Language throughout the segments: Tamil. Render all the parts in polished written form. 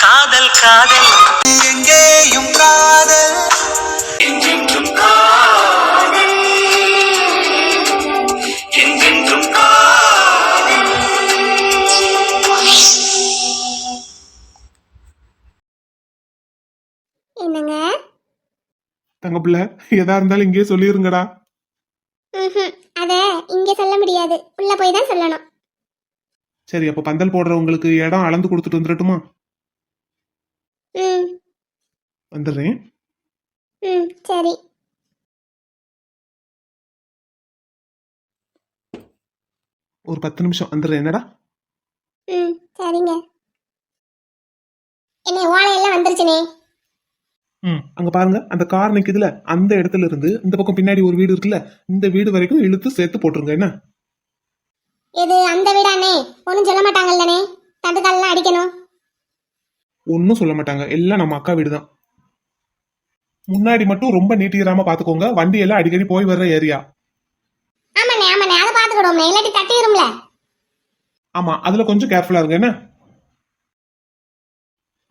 காதல் காதல் எங்கேயும் காதல் என்றென்றும் காதல் என்றென்றும் காதல். என்னங்க தங்க பிள்ளை எதா இருந்தாலும் இங்கேயே சொல்லிருங்கடா. அத இங்க சொல்ல முடியாது, உள்ள போய் தான் சொல்லணும். சரி, அப்ப பந்தல் போடுறவங்களுக்கு இடம் அளந்து கொடுத்துட்டு வந்துடட்டுமா? ம் வந்துடுறேன். ம் சரி. ஒரு 10 நிமிஷம் வந்துடுறேன். என்னடா? ம் சரிங்க. என்ன ஓலையெல்லாம் வந்துருச்சுனே. அங்க பாருங்க, அந்த கார் நிக்குதுல, அந்த இடத்துல இருந்து இந்த பக்கம் பின்னாடி ஒரு வீடு இருக்குல்ல, இந்த வீடு வரைக்கும் இழுத்து சேர்த்து போட்டுருங்க. என்ன? இது அந்த வீடானே? ஒன்றும் சொல்ல மாட்டாங்கல்லனே, தட்டுக்காலெல்லாம் அடிக்கணும். ஒன்னும் சொல்ல மாட்டாங்க, எல்லாம் நம்ம அக்கா வீடு தான். முன்னாடி மட்டும் ரொம்ப நீட்டிக்கிறாம பாத்துக்கோங்க, வண்டி எல்லாம் அடிக்கடி போய் வர்ற ஏரியா. ஆமாண்ணே ஆமாண்ணே, அதை பார்த்துக்கிடுவோமே, இல்லாட்டி தட்டிடும்ல. ஆமா, அதுல கொஞ்சம் கேர்ஃபுல்லா இருங்க. என்ன?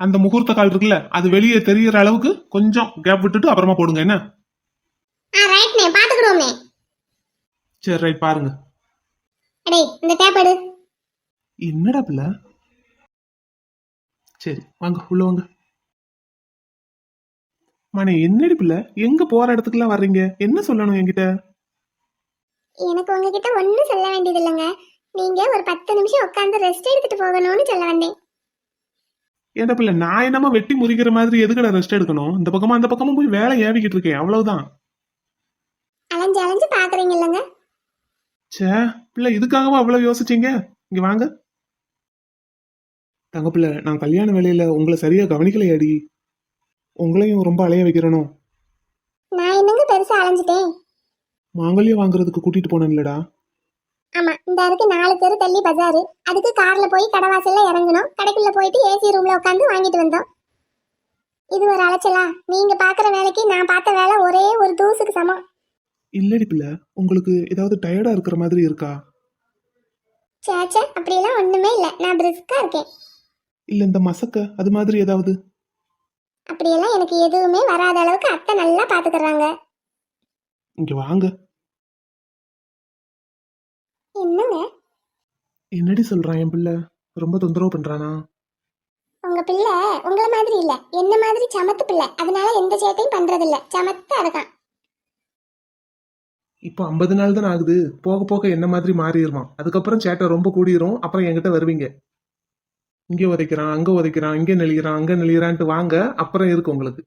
அந்த முகூர்த்த கால் இருக்குல்ல, அது வெளியே தெரியற அளவுக்கு கொஞ்சம் கேப் விட்டுட்டு அப்புறமா போடுங்க. என்ன? ரைட்ண்ணே, பார்த்துக்கிடுவோமே. சரி, ரைட், பாருங்க. அடே இந்த டேப் எடு. என்னடா பிள்ளை? சரி வாங்க, உள்ள வாங்க. மணி என்னடி பிள்ளை, எங்க போற இடத்துக்குலாம் வர்றீங்க? என்ன சொல்லணும் என்கிட்ட? எனக்கு உங்ககிட்ட ஒன்றும் சொல்ல வேண்டியது இல்லைங்க. நீங்க ஒரு 10 நிமிஷம் உட்காந்து ரெஸ்ட் எடுத்துட்டு போகணும்னு சொல்ல வந்தேன். ஏன்டா பிள்ளை, நான் என்னமா வெட்டி முறிக்கிற மாதிரி எதுக்கடா ரெஸ்ட் எடுக்கணும்? இந்த பக்கமா அந்த பக்கமும் போய் வேலை ஏவிக்கிட்டு இருக்கேன், அவ்வளவுதான். அலைஞ்சு அலைஞ்சு பாக்குறீங்க இல்லைங்க. சே பிள்ளை, இதுக்காகவா அவ்வளவு யோசிச்சீங்க? இங்க வாங்க. தங்க பிள்ளை, நான் கல்யாண வேலையில உங்களை சரியா கவனிக்கலையாடி. உங்களையும் ரொம்ப அலைய வைக்கிறனோ? நான் என்னங்க பெருசா அலைஞ்சிட்டேன்? மாங்கல்யம் வாங்குறதுக்கு கூட்டிட்டு போனேன்லடா. ஆமா, இந்த அதுக்கு 4 தெரு தள்ளி பஜாரு. அதுக்கு கார்ல போய் கடைவாசல்ல இறங்கணும். கடைக்குள்ள போயிட்டு ஏசி ரூம்ல உட்காந்து வாங்கிட்டு வந்தோம். இது ஒரு அலைச்சலா? நீங்க பாக்குற வேலைக்கு நான் பார்த்த வேலை ஒரே ஒரு தூசுக்கு சமம். இல்லடி பிள்ளை, உங்களுக்கு ஏதாவது டயர்டா இருக்கிற மாதிரி இருக்கா? சேச்சே, அப்படியெல்லாம் ஒண்ணுமே இல்ல, நான் பிரிஸ்கா இருக்கேன். இல்ல இந்த மசக்க அது மாதிரி ஏதாவது? அப்படியெல்லாம் எனக்கு எதுவுமே வராத அளவுக்கு அத்தை நல்லா பாத்துக்கறாங்க. இங்க வாங்க. என்னங்க? என்னடி சொல்றான் என் பிள்ளை? ரொம்ப தொந்தரவு பண்றானா? உங்க பிள்ளை உங்கள மாதிரி இல்ல, என்ன மாதிரி சமத்து பிள்ளை. அதனால எந்த சேட்டையும் பண்றது இல்ல, சமத்தா இருக்கான். இப்போ 50 நாள் தானே ஆகுது, போக போக என்ன மாதிரி மாறிடுவான். அதுக்கப்புறம் சேட்டை ரொம்ப கூடிரும். அப்புறம் என்கிட்ட வருவீங்க. இங்கே உதைக்கிறான், அங்க உதைக்கிறான், இங்க நெளிகிறான், அங்க நெளிகிறான்ட்டு வாங்க, அப்புறம் இருக்கு உங்களுக்கு.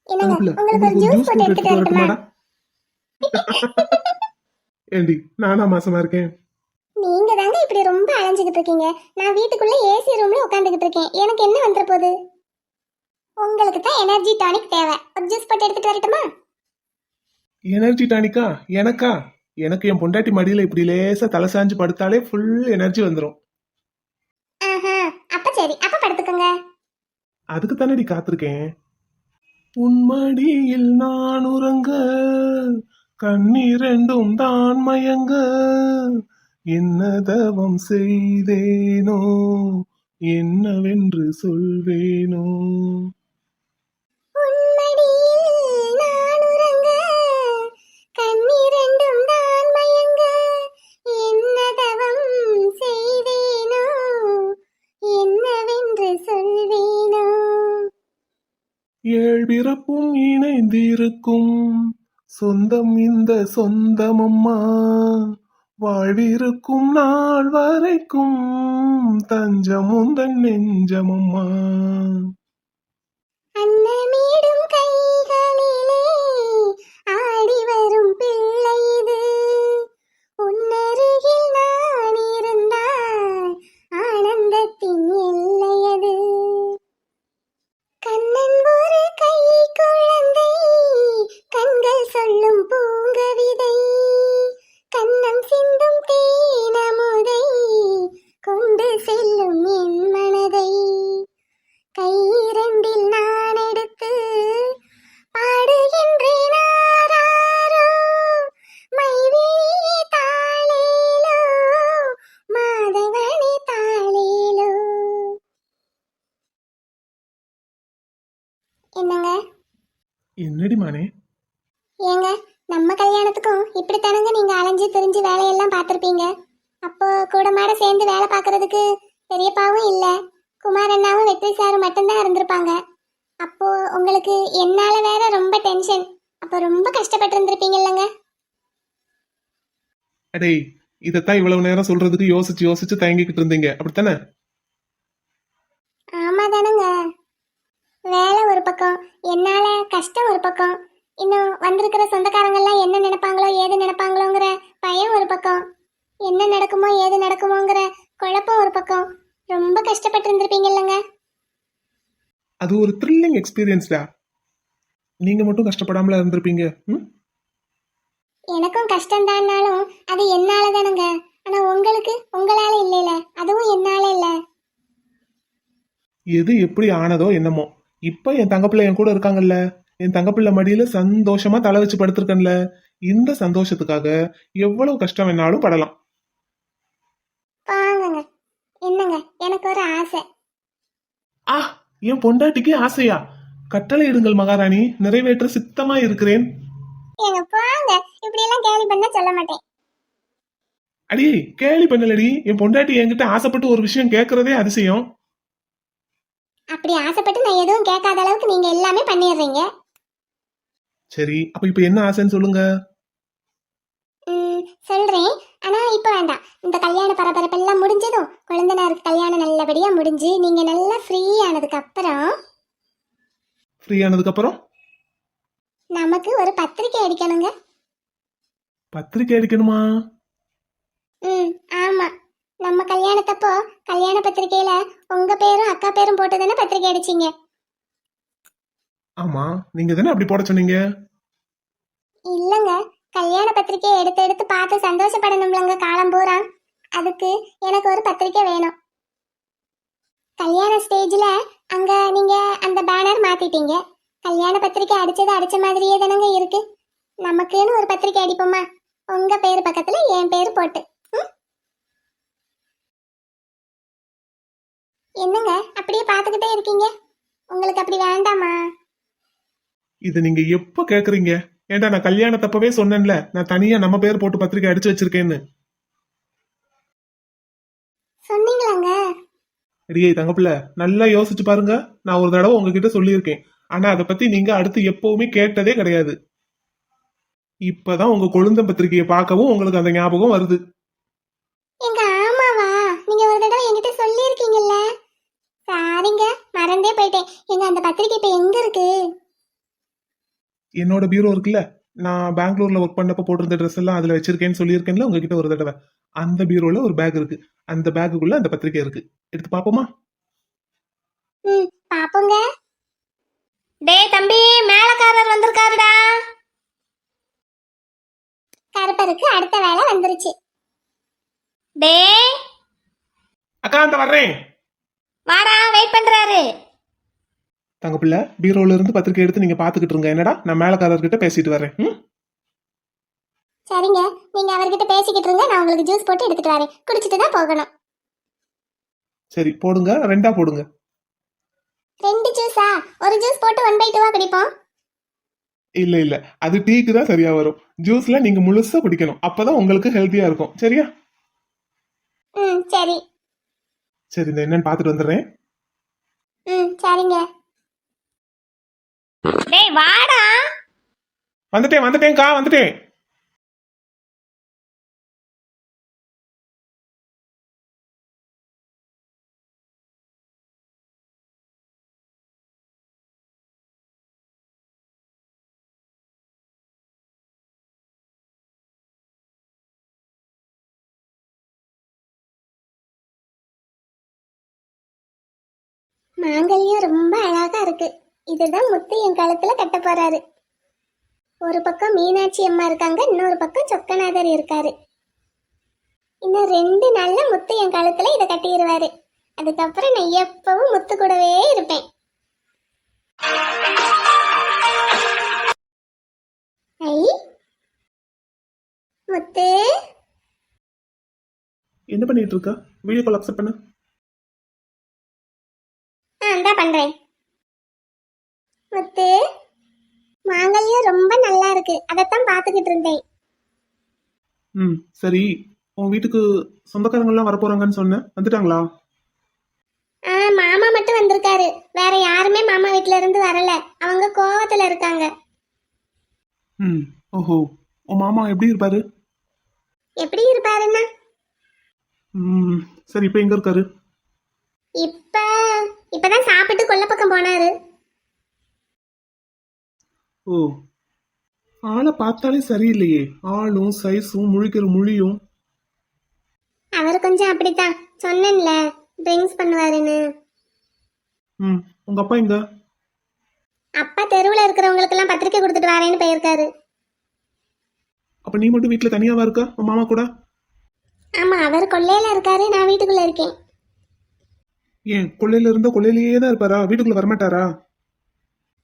என்னங்க, பிள்ளை, உங்களுக்கு ஒரு ஜூஸ் போட்டு எடுத்துட்டு வரட்டுமா? ஏண்டி, நானா மாசமா இருக்கேன்? நீங்க தாங்க இப்படி ரொம்ப அலைஞ்சுகிட்டு இருக்கீங்க. நான் வீட்டுக்குள்ள ஏசி ரூம்ல உட்காந்துக்கிட்டு இருக்கேன். எனக்கு என்ன வந்துற போகுது? உங்களுக்கு தான் எனர்ஜி டானிக் தேவை. ஒரு ஜூஸ் போட்டு எடுத்துட்டு வரட்டுமா? எனர்ஜி டானிக்கா? எனக்கா? எனக்கு என் பொண்டாட்டி மடியில இப்படி லேசா தலை சாஞ்சு படுத்தாலே ஃபுல் எனர்ஜி வந்துடும். ஆஹா, அப்ப சரி, அப்ப படுத்துக்கோங்க. அதுக்கு தானடி காத்திருக்கேன். உன்மடியில் நான் உறங்க, கண்ணீரெண்டும் தான் மயங்க, என்ன தவம் செய்தேனோ, என்னவென்று சொல்வேனோ. ஏழ்பிறப்பும் இணைந்திருக்கும் சொந்தம் இந்த சொந்தமம்மா, வாழ்விருக்கும் நாள் வரைக்கும் தஞ்சமுந்தன் நெஞ்சமம்மா. அன்னமேடும் கைகளிலே ஆடி வரும் பிள்ளை இது, உன்னருகில் நான் இருந்தால் ஆனந்தத்தின் எல்லையது. கண்ணன் ஒரு கை குழந்தை, கண்கள் சொல்லும் பூங்கவிதை, கண்ணம் சிந்தும் தேனமுதை கொண்டு செல்லும் என் மனதை. கை இரண்டில் நான் எடுத்து என்னடி மானே? ஏங்க, நம்ம கல்யாணத்துக்கும் இப்படித்தானங்க நீங்க அலைஞ்சு திரிஞ்சு வேலையெல்லாம் பார்த்துருப்பீங்க. அப்போ கூட மாட சேர்ந்து வேலை பார்க்கறதுக்கு பெரியப்பாவும் இல்ல, குமார் அண்ணாவும் வெற்றி சாரும் மட்டும்தான் இருந்திருப்பாங்க. அப்போ உங்களுக்கு என்னால வேற ரொம்ப டென்ஷன். அப்போ ரொம்ப கஷ்டப்பட்டு இருந்திருப்பீங்கல்லங்க. அடே, இதைத்தான் இவ்வளவு நேரம் சொல்றதுக்கு யோசிச்சு யோசிச்சு தயங்கிக்கிட்டு இருந்தீங்க, அப்படித்தானே? ஆமா தானங்க. வேலை ஒரு பக்கம், என்னால கஷ்டம் ஒரு பக்கம், இன்னும் வந்திருக்கிற சொந்தக்காரங்கெல்லாம் என்ன நினைப்பாங்களோ ஏது நினைப்பாங்களோங்கிற பயம் ஒரு பக்கம், என்ன நடக்குமோ ஏது நடக்குமோங்கிற குழப்பம் ஒரு பக்கம். ரொம்ப கஷ்டப்பட்டு இருந்திருப்பீங்கல்லங்க. அது ஒரு த்ரில்லிங் எக்ஸ்பீரியன்ஸ்டா. நீங்க மட்டும் கஷ்டப்படாமல இருந்திருப்பீங்க. ம்? எனக்கும் கஷ்டம்தான்னாலும் அது என்னால தானுங்க. ஆனா உங்களுக்கு உங்களால இல்லைல, அதுவும் என்னால இல்ல. எது எப்படி ஆனதோ என்னமோ, இப்ப என் தங்கப்பிள்ளை என் கூட இருக்காங்கல்ல, என் தங்கப்பிள்ளை மடியில சந்தோஷமா தலை வச்சு படுத்திருக்கேன்ல, இந்த சந்தோஷத்துக்காக எவ்வளவு கஷ்டம் வேணாலும் படலாம். வாங்குங்க. என்னங்க, எனக்கு ஒரு ஆசை. ஆ, என் பொண்டாட்டிக்கு ஆசையா? கட்டளை இடுங்கள் மகாராணி, நிறைவேற்ற சித்தமா இருக்கிறேன். ஏங்க போங்க, இப்படி எல்லாம் கேலி பண்ண சொல்ல மாட்டேன். அடியே, கேலி பண்ணலடி. என் பொண்டாட்டி என்கிட்ட ஆசைப்பட்டு ஒரு விஷயம் கேட்கறதே அதிசயம். அப்படி ஆசைப்பட்டு நான் எதுவும் கேட்காத அளவுக்கு நீங்க எல்லாமே பண்ணிடுறீங்க. சரி, அப்ப இப்ப என்ன ஆசைன்னு சொல்லுங்க. சொல்றேன், ஆனா இப்ப வேண்டாம். இந்த கல்யாண பரபரப்பெல்லாம் முடிஞ்சதும், குழந்தைனாருக்கு கல்யாணம் நல்லபடியா முடிஞ்சு நீங்க நல்லா ஃப்ரீ ஆனதுக்கு அப்புறம் ஃப்ரீ ஆனதுக்கு அப்புறம் நமக்கு ஒரு பத்திரிக்கை அடிக்கணுங்க. பத்திரிக்கை அடிக்கணுமா? ஆமா. நம்ம கல்யாணத்தப்போ கல்யாண பத்திரிக்கையில உங்க பேரும் அக்கா பேரும் போட்டு தானே பத்திரிக்கை அடிச்சீங்க. ஆமா, நீங்க தானே அப்படி போட சொன்னீங்க. இல்லங்க, கல்யாண பத்திரிக்கையை எடுத்து எடுத்து பார்த்து சந்தோஷப்படணும்லங்க காலம் பூரா. அதுக்கு எனக்கு ஒரு பத்திரிக்கை வேணும். கல்யாண ஸ்டேஜ்ல அங்க நீங்க அந்த பேனர் மாத்திட்டீங்க. கல்யாண பத்திரிக்கை அடிச்சது அடிச்ச மாதிரியே தானங்க இருக்கு. நமக்குன்னு ஒரு பத்திரிக்கை அடிப்போமா, உங்க பேரு பக்கத்துல என் பேரு போட்டு. என்னங்க அப்படியே பார்த்துக்கிட்டே இருக்கீங்க? உங்களுக்கு அப்படி வேண்டாமா? இது நீங்க எப்ப கேக்குறீங்க? ஏண்டா, நான் கல்யாணத்தப்பவே சொன்னேன்ல, நான் தனியா நம்ம பேர் போட்டு பத்திரிக்கை அடிச்சு வச்சிருக்கேன்னு. சொன்னீங்களாங்க? அடியே தங்கப்பிள்ள, நல்லா யோசிச்சு பாருங்க. நான் ஒரு தடவை உங்ககிட்ட சொல்லியிருக்கேன், ஆனா அதை பத்தி நீங்க அடுத்து எப்பவுமே கேட்டதே கிடையாது. இப்பதான் உங்க கொழுந்தம் பத்திரிக்கையை பார்க்கவும் உங்களுக்கு அந்த ஞாபகம் வருது. எங்க ஆமாவா? நீங்க ஒரு தடவை என்கிட்ட சொல்லியிருக்கீங்கல்ல. சாரிங்க, மறந்தே போயிட்டேன். எங்க அந்த பத்திரிக்கை இப்ப எங்க இருக்கு? என்னோட பீரோ இருக்குல்ல, நான் பெங்களூர்ல ஒர்க் பண்ணப்ப போட்டிருந்த ட்ரெஸ் எல்லாம் அதுல வச்சிருக்கேன்னு சொல்லியிருக்கேன்ல உங்ககிட்ட ஒரு தடவை. அந்த பீரோல ஒரு பேக் இருக்கு, அந்த பேக்குக்குள்ள அந்த பத்திரிக்கை இருக்கு. எடுத்து பாப்போமா? பாப்போங்க. டேய் தம்பி, மேலக்காரர் வந்திருக்காருடா. கருப்பருக்கு அடுத்த வேலை வந்துருச்சு. டேய் அக்கா, அந்த வர்றேன். வாடா, வெயிட் பண்றாரு. தங்கப்பிள்ள, பீரோல இருந்து பத்திரிக்கை எடுத்து நீங்க பாத்துக்கிட்டு இருங்க. என்னடா, நான் மேலக்காரர்கிட்ட பேசிட்டு வரேன். சரிங்க, நீங்க அவர்கிட்ட பேசிக்கிட்டு இருங்க. நான் உங்களுக்கு ஜூஸ் போட்டு எடுத்துட்டு வரேன். குடிச்சிட்டு தான் போகணும். சரி போடுங்க, 2 போடுங்க. 2 ஜூஸா? ஒரு ஜூஸ் போட்டு 1/2 குடிப்போம். இல்ல இல்ல, அது டீக்கு தான் சரியா வரும். ஜூஸ்ல நீங்க முழுசா குடிக்கணும், அப்பதான் உங்களுக்கு ஹெல்த்தியா இருக்கும். சரியா? சரி. சரி, இந்த என்னன்னு பாத்துட்டு வந்துடுறேன். சரிங்க. டேய் வாடா. வந்துட்டேன்க்கா, வந்துட்டேன். மாங்கல்யம் ரொம்ப அழகா இருக்கு. இதுதான் முத்து என் கழுத்துல கட்ட போறாரு. ஒரு பக்கம் மீனாட்சி அம்மா இருக்காங்க, இன்னொரு பக்கம் சொக்கநாதர் இருக்காரு. இன்னும் 2 நாள்ல முத்து என் கழுத்துல இதை கட்டிடுவாரு. அதுக்கப்புறம் நான் எப்பவும் முத்து கூடவே இருப்பேன். ஐ முத்து, என்ன பண்ணிட்டு இருக்கா? வீடியோ கால் அக்செப்ட் பண்ணு. இந்தா பண்றேன். முத்து, மாங்கல்யம் ரொம்ப நல்லா இருக்கு, அதைத்தான் பாத்துக்கிட்டு இருந்தேன். ம் சரி, உன் வீட்டுக்கு சொந்தக்காரங்க எல்லாம் வரப்போறாங்கன்னு சொன்ன, வந்துட்டாங்களா? மாமா மட்டும் வந்திருக்காரு, வேற யாருமே மாமா வீட்ல இருந்து வரல. அவங்க கோவத்துல இருக்காங்க. ம் ஓஹோ, உன் மாமா எப்படி இருப்பாரு? எப்படி இருப்பாருன்னா, ம் சரி, இப்போ எங்க இருக்காரு? இப்பதான் சாப்பிட்டு கொல்லை பக்கம் போனாரு. ஓ, ஆளை பார்த்தாலே சரியில்லையே, ஆளும் சைஸும் முழிக்கிற மொழியும். அவர் கொஞ்சம் அப்படித்தான், சொன்னேன்ல ட்ரிங்க்ஸ் பண்ணுவாருன்னு. ம் உங்க அப்பா எங்க? அப்பா தெருவுல இருக்கிறவங்களுக்கெல்லாம் பத்திரிக்கை கொடுத்துட்டு வரேன்னு போயிருக்காரு. அப்ப நீ மட்டும் வீட்டுல தனியாவா இருக்க உன் மாமா கூட? ஆமா, அவர் கொல்லையில இருக்காரு, நான் வீட்டுக்குள்ள இருக்கேன். ஏன் கொள்ளையில இருந்த கொள்ளையிலேயே தான் இருப்பாரா? வீட்டுக்குள்ள வரமாட்டாரா?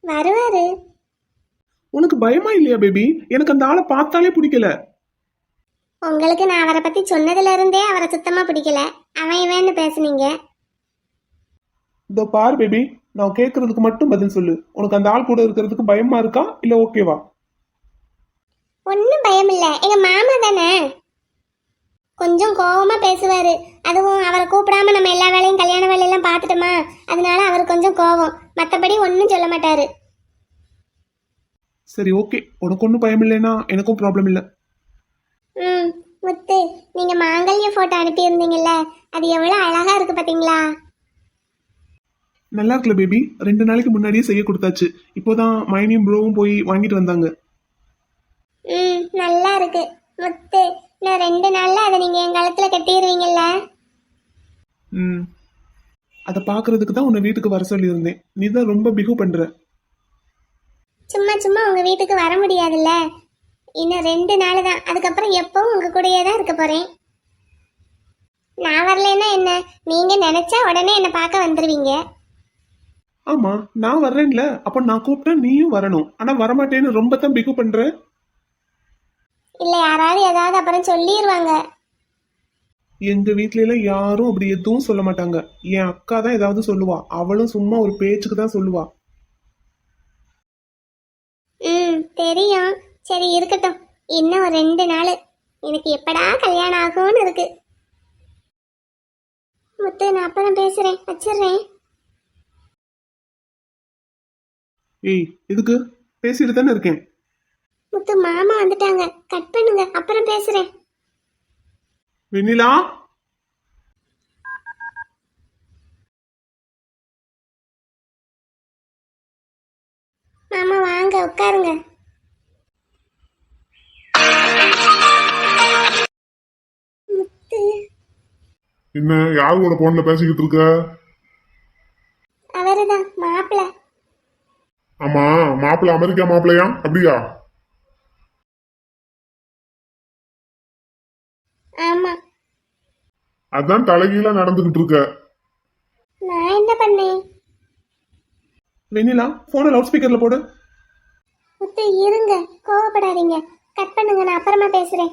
வருவாரு. உனக்கு பயமா இல்லையா பேபி? எனக்கு அந்த ஆளை பார்த்தாலே பிடிக்கல. உங்களுக்கு நான் அவரை பத்தி சொன்னதுல இருந்தே அவரை சுத்தமா பிடிக்கல. அவன் இவன்னு பேசுனீங்க. இதோ பார் பேபி, நான் கேட்கறதுக்கு மட்டும் பதில் சொல்லு. உனக்கு அந்த ஆள் கூட இருக்கிறதுக்கு பயமா இருக்கா இல்ல ஓகேவா? ஒன்னும் பயம் இல்ல, எங்க மாமா தானே. கொஞ்சம் கோவமா பேசுவாரு, அதுவும் அவரை கூப்பிடாம நம்ம எல்லா வேலையும் கல்யாண வேலையெல்லாம் பார்த்துட்டோமா, அதனால அவர் கொஞ்சம் கோவம். மத்தபடி ஒன்னும் சொல்ல மாட்டாரு. சரி ஓகே, உனக்கு ஒன்றும் பயம் இல்லைன்னா எனக்கும் ப்ராப்ளம் இல்லை. ம் முத்து, நீங்க மாங்கல்ய போட்டோ அனுப்பியிருந்தீங்கல்ல, அது எவ்வளவு அழகா இருக்கு பாத்தீங்களா? நல்லா இருக்குல்ல பேபி? 2 நாளைக்கு முன்னாடியே செய்ய கொடுத்தாச்சு. இப்போதான் மைனியும் ப்ரோவும் போய் வாங்கிட்டு வந்தாங்க. நல்லா இருக்கு முத்து. நான் 2 நாள்ல அதை நீங்க என் கழுத்துல கட்டிடுவீங்கல்ல? ம் அதை பார்க்கறதுக்கு தான் உன்னை வீட்டுக்கு வர சொல்லியிருந்தேன். நீ தான் ரொம்ப பிகு பண்ற. சும்மா சும்மா உங்க வீட்டுக்கு வர முடியாதுல்ல. இன்னும் 2 நாள் தான், அதுக்கப்புறம் எப்பவும் உங்க கூடயே தான் இருக்க போறேன். நான் வரலைன்னா என்ன, நீங்க நினைச்சா உடனே என்ன பார்க்க வந்துருவீங்க. ஆமா, நான் வர்றேன்ல, அப்ப நான் கூப்பிட்டா நீயும் வரணும். ஆனா வரமாட்டேன்னு ரொம்ப தான் பிகு பண்ற. இல்ல யாராவது ஏதாவது அப்புறம் சொல்லிடுவாங்க. எங்க வீட்ல எல்லாம் யாரும் அப்படி எதுவும் சொல்ல மாட்டாங்க. என் அக்கா தான் ஏதாவது சொல்லுவா, அவளும் சும்மா ஒரு பேச்சுக்கு தான் சொல்லுவா. தெரியும். சரி இருக்கட்டும், இன்னும் ஒரு 2 நாள். எனக்கு எப்படா கல்யாணம் ஆகும்னு இருக்கு. முத்து, நான் அப்புறம் பேசுறேன், வச்சிடுறேன். ஏய் எதுக்கு? பேசிட்டு தானே இருக்கேன். முத்து, மாமா வந்துட்டாங்க, கட் பண்ணுங்க, அப்புறம் பேசுறேன். வெண்ணிலா, மாமா வாங்க உட்காருங்க. முத்து, என்ன யார் கூட போன்ல பேசிக்கிட்டு இருக்க? அவருதான் மாப்பிள்ள. ஆமா, மாப்பிள்ள அமெரிக்கா மாப்பிள்ளையா? அப்படியா? ஆமா. அதான் தலைகீழ நடந்துகிட்டு இருக்க. நான் என்ன பண்ணேன்? வெண்ணிலா போனை லவுட் ஸ்பீக்கர்ல போடு. முத்து இருங்க, கோவப்படாதீங்க, கட் பண்ணுங்க, நான் அப்புறமா பேசுறேன்.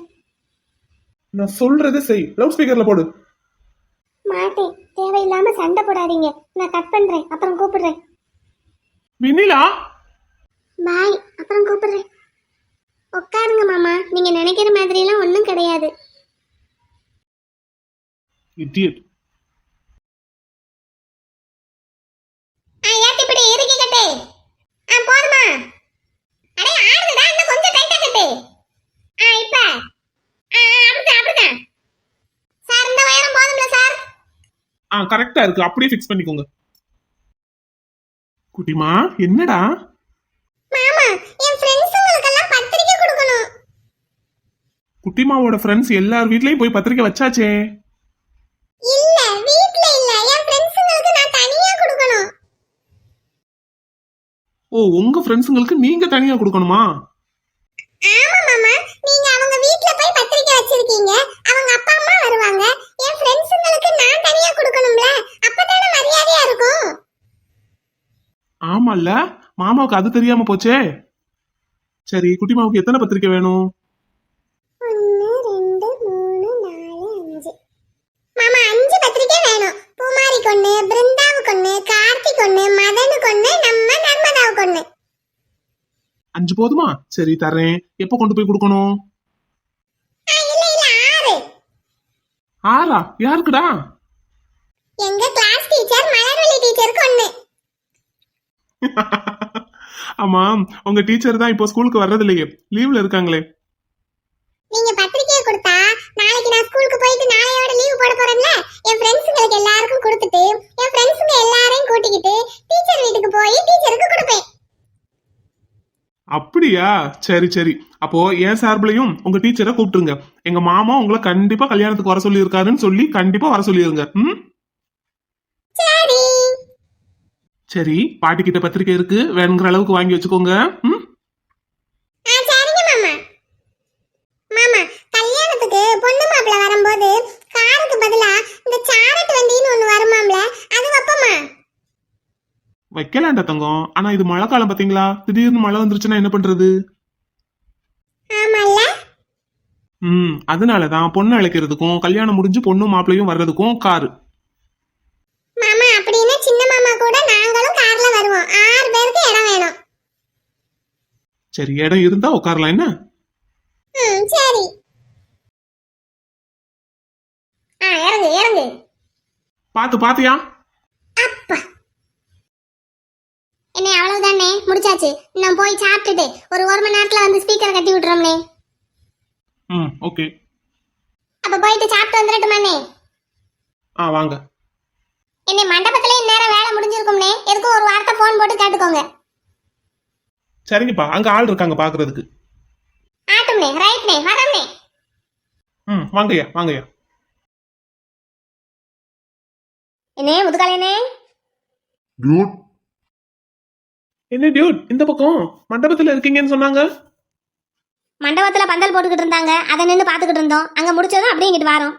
நான் சொல்றதை செய், லவுட் ஸ்பீக்கர்ல போடு. மாட்டேன், தேவையில்லாம சண்டை போடாதீங்க. நான் கட் பண்றேன், அப்புறம் கூப்பிடுறேன். வெண்ணிலா, பாய், அப்புறம் கூப்பிடுறேன். உட்காருங்க மாமா, நீங்க நினைக்கிற மாதிரி எல்லாம் ஒண்ணும் கிடையாது. இடியட். ஏத்திப்படி இறுக்கி கட்டு. போதுமா? அடே ஆடுதுடா, இன்னும் கொஞ்சம் டைட்டா கட்டு. இப்ப அப்படிதான். சார், இந்த உயரம் போதும்ல சார்? கரெக்டா இருக்கு, அப்படியே ஃபிக்ஸ் பண்ணிக்கோங்க. குட்டிமா, என்னடா? மாமா, என் ஃப்ரெண்ட்ஸ்ங்களுக்கெல்லாம் பத்திரிக்கை கொடுக்கணும். குட்டிமாவோட ஃப்ரெண்ட்ஸ் எல்லார் வீட்லயும் போய் பத்திரிக்கை வச்சாச்சே. இல்ல, வீட்ல இல்ல, என் ஃப்ரெண்ட்ஸ்ங்களுக்கு நான் தனியா கொடுக்கணும். ஓ, உங்க ஃப்ரெண்ட்ஸுங்களுக்கு நீங்க தனியா கொடுக்கணுமா? ஆமா மாமா, நீங்க அவங்க வீட்ல போய் பத்திரிக்கை வச்சிருக்கீங்க, அவங்க அப்பா அம்மா வருவாங்க. என் ஃப்ரெண்ட்ஸ்ங்களுக்கு நான் தனியா கொடுக்கணும்ல, அப்பதானே மரியாதையா இருக்கும். ஆமால்ல, மாமாவுக்கு அது தெரியாம போச்சே. சரி, குட்டிமாவுக்கு எத்தனை பத்திரிக்கை வேணும்? 1 2 3 4 5. மாமா 5 பத்திரிக்கை வேணும். பூமாரிக்கு 1, பிருந்தாவுக்கு 1, கார்த்திக் 1, மதனுக்கு 1, நம்ம நர்மதாவுக்கு 1. 5 போதுமா? சரி தரேன். எப்போ கொண்டு போய் கொடுக்கணும்? இல்ல இல்ல 6. 6ஆ? யாருக்குடா? எங்க கிளாஸ் டீச்சர் மலர்வழி டீச்சருக்கு ஒண்ணு. ஆமா, உங்க டீச்சர் தான் இப்போ ஸ்கூலுக்கு வர்றது இல்லையே, லீவ்ல இருக்காங்களே. நீங்க பத்திரிக்கையை கொடுத்தா நாளைக்கு நான் ஸ்கூலுக்கு போயிட்டு நாளையோட லீவ் போட போறேன்ல, என் ஃப்ரெண்ட்ஸுங்களுக்கு எல்லாருக்கும் கொடுத்துட்டு என் ஃப்ரெண்ட்ஸுங்க எல்லாரையும் கூட்டிக்கிட்டு டீச்சர் வீட்டுக்கு போய் டீச்சருக்கு கொடுப்பேன். அப்படியா? சரி சரி. அப்போ என் சார்பிலையும் உங்க டீச்சரை கூப்பிட்டுருங்க. எங்க மாமா உங்களை கண்டிப்பா கல்யாணத்துக்கு வர சொல்லி இருக்காருன்னு சொல்லி கண்டிப்பா வர சொல்லிருங்க. ம், சரி. சரி. பாட்டி கிட்ட பத்திரிக்கை இருக்கு, வேணுங்கிற அளவுக்கு வாங்கி வச்சுக்கோங்க. ம், சரிங்க மாமா. மாமா, கல்யாணத்துக்கு பொண்ணு மாப்பிள்ள வரும்போது காருக்கு பதிலா இந்த சாரட் வண்டின்னு ஒண்ணு வருமாம்ல, அது வைப்போமா? வைக்கலாம்டா தங்கம். ஆனா இது மழை காலம் பாத்தீங்களா, திடீர்னு மழை வந்துருச்சுன்னா என்ன பண்றது? ஆமால்ல. அதனாலதான் பொண்ணு அழைக்கிறதுக்கும் கல்யாணம் முடிஞ்சு பொண்ணும் மாப்பிள்ளையும் வர்றதுக்கும் காரு. மாமா, அப்படின்னா சின்ன மாமா கூட நாங்களும் கார்ல வருவோம். 6 பேருக்கு இடம் வேணும். சரி, இடம் இருந்தா உட்காரலாம். என்ன? சரி. இறங்கு இறங்கு. பாத்தியா? அப்பா, என்ன அவ்வளவுதானே, முடிச்சாச்சு. நான் போய் சாப்பிட்டுட்டு ஒரு 1 மணி நேரத்துல வந்து ஸ்பீக்கரை கட்டி விட்டுறோம்னே. ஓகே. அப்ப போயிட்டு சாப்பிட்டு வந்துடட்டுமாண்ணே? வாங்க. என்ன மண்டபத்துல இந்நேரம் வேலை முடிஞ்சிருக்கும்னே, எதுக்கும் ஒரு வார்த்தை போன் போட்டு கேட்டுக்கோங்க. சரிங்கப்பா, அங்க ஆள் இருக்காங்க பாக்குறதுக்கு. ஆட்டும்னே, ரைட்னே, வரம்னே. வாங்கய்யா வாங்கய்யா. என்னே முதுகாலேனே. டியூட், என்ன டியூட் இந்த பக்கம் மண்டபத்துல இருக்கீங்கன்னு சொன்னாங்க? மண்டபத்துல பந்தல் போட்டுக்கிட்டு இருந்தாங்க, அதை நின்று பாத்துக்கிட்டு இருந்தோம். அங்க முடிச்சதும் அப்படியே இங்கிட்டு வரோம்.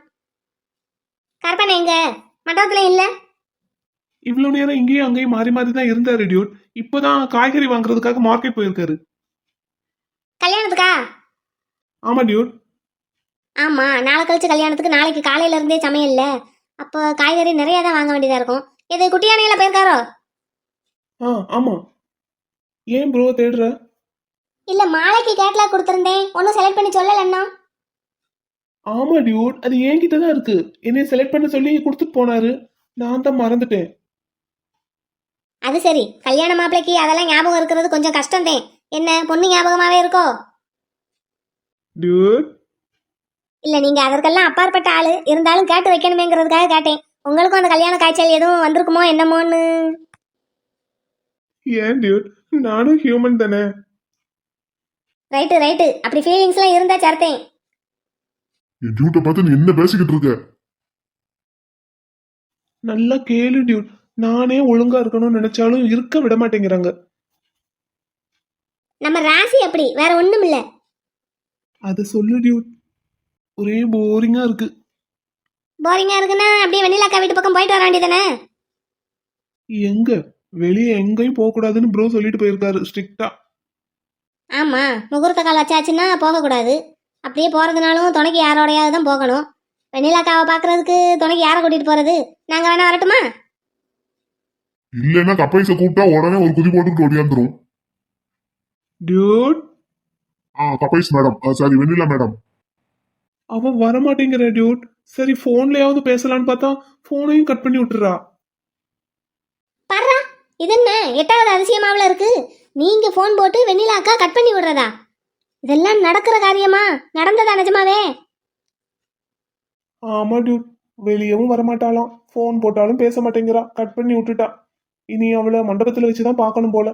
கற்பனை எங்க? மண்டபத்துல இல்ல. இவ்வளவு நேரம் இங்கேயும் அங்கேயும் மாறி மாறி தான் இருந்தாரு டியூட். இப்பதான் காய்கறி வாங்குறதுக்காக மார்க்கெட் போயிருக்காரு. கல்யாணத்துக்கா? ஆமா டியூட். ஆமா, நாளை கழிச்சு கல்யாணத்துக்கு நாளைக்கு காலையில இருந்தே சமையல்ல. அப்போ காய்கறி நிறைய தான் வாங்க வேண்டியதா இருக்கும். இது குட்டியானையில போயிருக்காரோ? ஆமா. ஏன் ப்ரோ தேடுற? இல்ல, மாலைக்கு கேட்லாக் கொடுத்திருந்தேன், ஒன்னும் செலக்ட் பண்ணி சொல்லலன்னா. ஆமா டியூட், அது என்கிட்ட தான் இருக்கு. என்னை செலக்ட் பண்ண சொல்லி கொடுத்துட்டு போனாரு, நான் தான் மறந்துட்டேன். அது சரி, கல்யாண மாப்பிளைக்கு அதெல்லாம் ஞாபகம் இருக்கிறது கொஞ்சம் கஷ்டம்தான். என்ன பொண்ணு ஞாபகமாவே இருக்கோ? டியூட், இல்ல, நீங்க அதற்கெல்லாம் அப்பாற்பட்ட ஆளு, இருந்தாலும் கேட்டு வைக்கணுமேங்கிறதுக்காக கேட்டேன். உங்களுக்கும் அந்த கல்யாண காய்ச்சல் எதுவும் வந்திருக்குமோ என்னமோன்னு. ஏன் டியூட், நானும் ஹியூமன் தானே. ரைட்டு, அப்படி ஃபீலிங்ஸ்லாம் இருந்தா சேர்த்தேன். என் டியூட்டை பார்த்து நீ என்ன பேசிக்கிட்டு இருக்க? நல்லா கேளு டியூட். நானே ஒழுங்கா இருக்கணும்னு நினைச்சாலும் இருக்க விட மாட்டேங்கிறாங்க. நம்ம ராசி அப்படி, வேற ஒண்ணும் இல்ல. அத சொல்லு டியூட். ஒரே போரிங்கா இருக்கு. போரிங்கா இருக்குன்னா அப்படியே வெண்ணிலாக்கா வீட்டு பக்கம் போயிட்டு வர வேண்டியதானே? எங்க வெளியே எங்கேயும் போக கூடாதுன்னு ப்ரோ சொல்லிட்டு போயிருக்காரு ஸ்ட்ரிக்டா. ஆமா, முகூர்த்த கால் வச்சாச்சுன்னா போகக்கூடாது. அப்படியே போறதுனாலும் துணைக்கு யாரோடையாவது தான் போகணும். வெண்ணிலாக்காவை பாக்குறதுக்கு துணைக்கு யாரை கூட்டிட்டு போறது? நாங்க வேணா வரட்டுமா? இல்லைன்னா கப்பைச கூப்பிட்டா உடனே ஒரு குதி போட்டுக்கிட்டு ஓடியாந்துரும். டியூட், கப்பைஸ் மேடம், சாரி வெண்ணிலா மேடம். அவன் வரமாட்டேங்கிற டியூட். சரி போன்லயாவது பேசலான்னு பார்த்தா போனையும் கட் பண்ணி விட்டுறா. பாரு, இது என்ன 8வது அதிசயமாவில் இருக்கு. நீங்க போன் போட்டு வெண்ணிலாக்கா கட் பண்ணி விடுறதா? இதெல்லாம் நடக்கிற காரியமா? நடந்ததா நிஜமாவே? ஆமா டியூட், வெளியவும் வரமாட்டாளாம், போன் போட்டாலும் பேச மாட்டேங்கிறா, கட் பண்ணி விட்டுட்டா. இனி அவளை மண்டபத்துல வச்சுதான் பார்க்கணும் போல.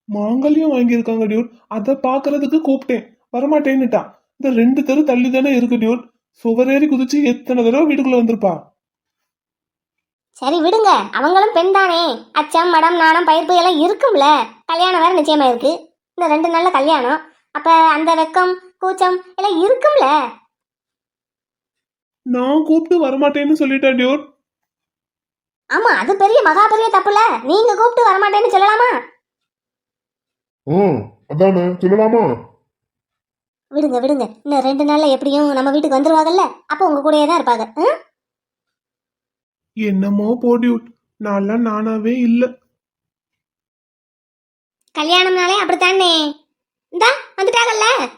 மாங்கல்யம் வாங்கியிருக்காங்க டியூட், அதை பாக்குறதுக்கு கூப்பிட்டேன், வரமாட்டேன்னுட்டா. இந்த 2 தெரு தள்ளி தானே இருக்கு டியூட். சுவரேறி குதிச்சு எத்தனை தடவை வீட்டுக்குள்ள வந்திருப்பா. சரி விடுங்க, அவங்களும் பெண் தானே. அச்சம், மடம், நாணம், பயிர்ப்பு எல்லாம் இருக்கும்ல. கல்யாணம் வேற நிச்சயமா இருக்கு. இந்த 2 நாள்ல கல்யாணம். அப்ப அந்த வெக்கம், கூச்சம் எல்லாம் இருக்கும்ல. நான் கூப்பிட்டு வரமாட்டேன்னு சொல்லிட்டேன் டியூட். ஆமா, அது பெரிய மகா பெரிய தப்புல. நீங்க கூப்பிட்டு வரமாட்டேன்னு சொல்லலாமா? அதானே சொல்லலாமா? விடுங்க, இன்னும் 2 நாள்ல எப்படியும் நம்ம வீட்டுக்கு வந்துருவாங்கல்ல. அப்போ உங்க கூடயே தான் இருப்பாங்க. என்னமோ போ டியூட், நான்லாம் நானாவே இல்ல. கல்யாணம்னாலே அப்படித்தானே. இந்தா வந்துட்டாங்கல்ல.